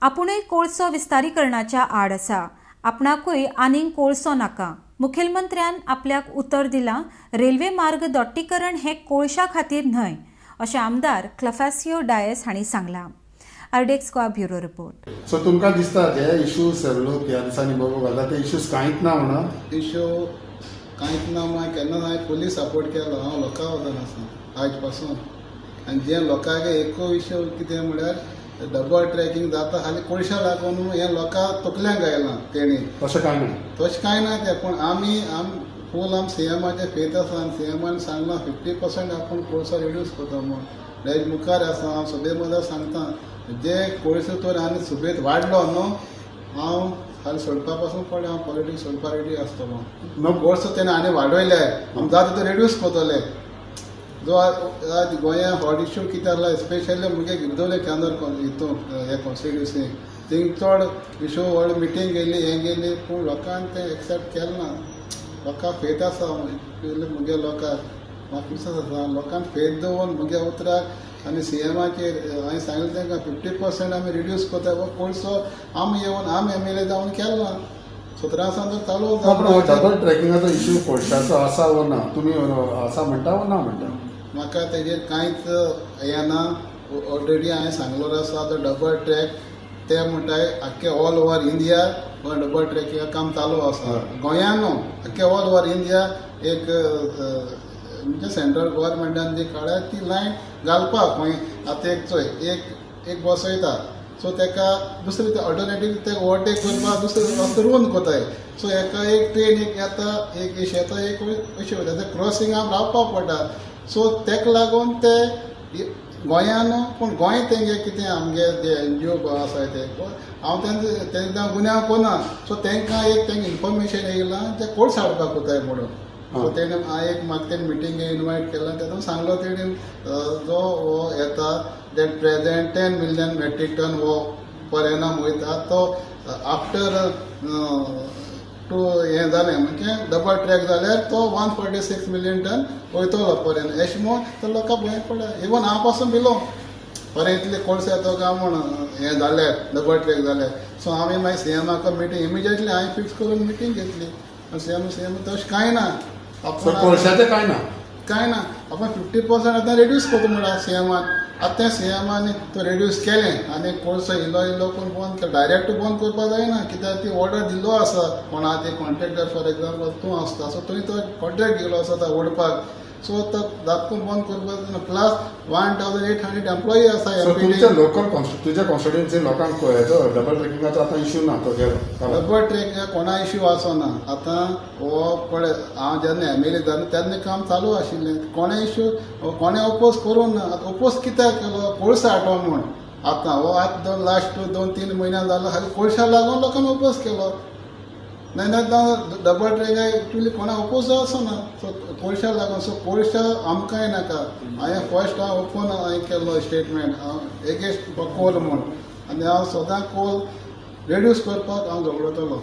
आपुणूय कोळसो विस्तारीकरणाच्या आड आसा. आपणाकूय आनीक कोळसो नाका. मुखेलमंत्र्यान आपल्याक उतर दिलां, रेल्वे मार्ग दोट्टीकरण हें कोळशा खातीर न्हय, अशें आमदार क्लफासियो डायस हांणी सांगलां. अर्डेक्स गोवा ब्युरो रिपोर्ट. सो तुमकां दिसता हे इश्यूज लोक ह्या दिसांनी बघू घालता ते इश्यूज कांयच ना म्हणून? इश्यू कांयच ना म्हण केन्ना हांवें फुली सपोर्ट केलो. हांव लोकां वचन आसा आयज पासून. आनी जे लोकांक एकूच इश्यू कितें म्हळ्यार डबल ट्रॅकिंग जाता खाली कोळशा लागून हें लोकां तकल्यांक घायलां तेणी. तशें कांय ना. तशें कांय ना तें. पूण आमी फूल सीएमाचेर फेथ आसा आनी सीएमान सांगलां 50% आपूण कोळसो रिड्यूस करता म्हूण. तेज मुखार आसा. हांव सभे मदीं सांगता जे कोळसो तर आनी सुबेज वाडलो न्हू, हांव खाली सोडपा पासून पडलें. हांव पॉलिटिक्स सोडपा रेडी आसतलो. न्हू कोळसो तेणें आनी वाडयले, आमी जाता तो रिड्यूस करतले. जो आज गोंया हॉट इश्यू कितें आसला, स्पेशली मुगे गिरदोले केंद्र हितून हे कॉन्स्टिट्युन्सी थिंग चड इश्यू व्हड मिटींग गेली हें गेली, पूण लोकांनी तें एक्सेप्ट केलें ना. लोकांक फेथ आसा मुगे लोकांक. म्हाका विश्वास आसा लोकांक फेथ दवरून मुगे उतराक आनी सीएमाचेर हांवें सांगलें तांकां 50% आमी रिड्यूस करता. कोळसो आमी येवन आमी एमएलए जावन केला 17 सावन चालू जाता. डबल ट्रॅकिंगाचो इश्यू कोळशाचो आसा वो ना, तुमी आसा म्हणटा वो ना म्हणटा? म्हाका तेजेर कांयच हें ना. ऑलरेडी हांवें सांगलो आसा तो डबल ट्रॅक ते म्हणटाय आख्खे ऑल ओव्हर इंडिया डबल ट्रॅकिंगा काम चालू आसा. गोंयान न्हू आख्खे ऑल ओव्हर इंडिया एक म्हणजे सेंट्रल गव्हर्मेंटान जी काडल्या ती लायन घालपाक खंय आतां एक चोय एक बसयता. सो तेका दुसरे ते ऑल्टरनेटीव ते ओवरटेक करपाक दुसरे रस्तो रोवन कोताय. सो हेका एक ट्रेन एक येता एक इश येता एक अशें वयता ते क्रॉसिंगाक रावपाक पडटा. सो तेका लागून ते गोंयान पूण गोंय तेंगे कितें आमगे जे एनजीओ आसाय ते हांव तेंकां गुन्यांव कोना. सो तेंकां एक तेंकां इन्फॉर्मेशन येयलां ते कोर्स हाडपाक कोताय म्हणून. सो तेणें हांवें म्हाका तेणें मिटिंगे इनवायट केला. तेतून सांगलो तेणें जो हो येता that present 10 million metric ton हो पर एनम वयता तो आफ्टर हें जालें म्हणजे डबल ट्रॅक जाल्यार तो 146 मिलियन टन वयतलो पर एनम. अशें म्हूण तो लोकांक भंय पडला. इवन हांव पासून भिलो पर इतले कोर्स येतो काय म्हूण हें जाल्यार डबल ट्रॅक जाल्यार. सो हांवें मागीर सीएमाक मिटींग इमिजिएटली हांवें फिक्स करून मिटींग घेतली. सीएम तशें कांय ना. कोळशाचें कांय ना. कांय ना. आपण 50% आतां रिड्यूस करता म्हणटा सीएमान. आतां सीएमान तो रिड्यूस केलें आनी कोळसो इल्लो करून बंद डायरेक्ट बंद करपाक जायना. कित्याक ती ऑर्डर दिल्लो आसा कोणा ते कॉन्ट्रॅक्टर फॉर एग्जाम्पल तूं आसता. सो तुवें तो कॉन्ट्रॅक्ट दिलो आसा तो ओडपाक. सो तो दाखून बंद करपाक जायना. प्लस 1800 एम्प्लॉई आसा. तुमच्या लोकल तुज्या कॉन्स्टिट्युएन्सी लोकांक हेचो डबल ट्रॅकिंगाचो आतां इश्यू ना तो गेलो. डबल ट्रॅक कोणा इश्यू आसना. आतां हो पळय हांव जेन्ना एमएलए जालें तेन्ना काम चालू आशिल्लें. कोणें इश्यू कोणें ओपोज करूं ना. आतां ओपोज कित्याक केलो कोळसो हाडलो म्हूण. आतां हो आतां लास्ट 2-3 म्हयने जालो खाली कोळशा लागून लोकांनी ओपोज केलो. नाजाल्यार डबल ट्रॅक एक्चुली कोणा ओपोज आसना. सो कोळशा लागून. सो कोळशा आमकांय नाका. हांवें फर्स्ट हांव ओपन हांवें केल्लो स्टेटमेंट हांव एगेन्स्ट कोल म्हूण. आनी हांव सदां कोल रिड्यूस करपाक हांव झगडटलो.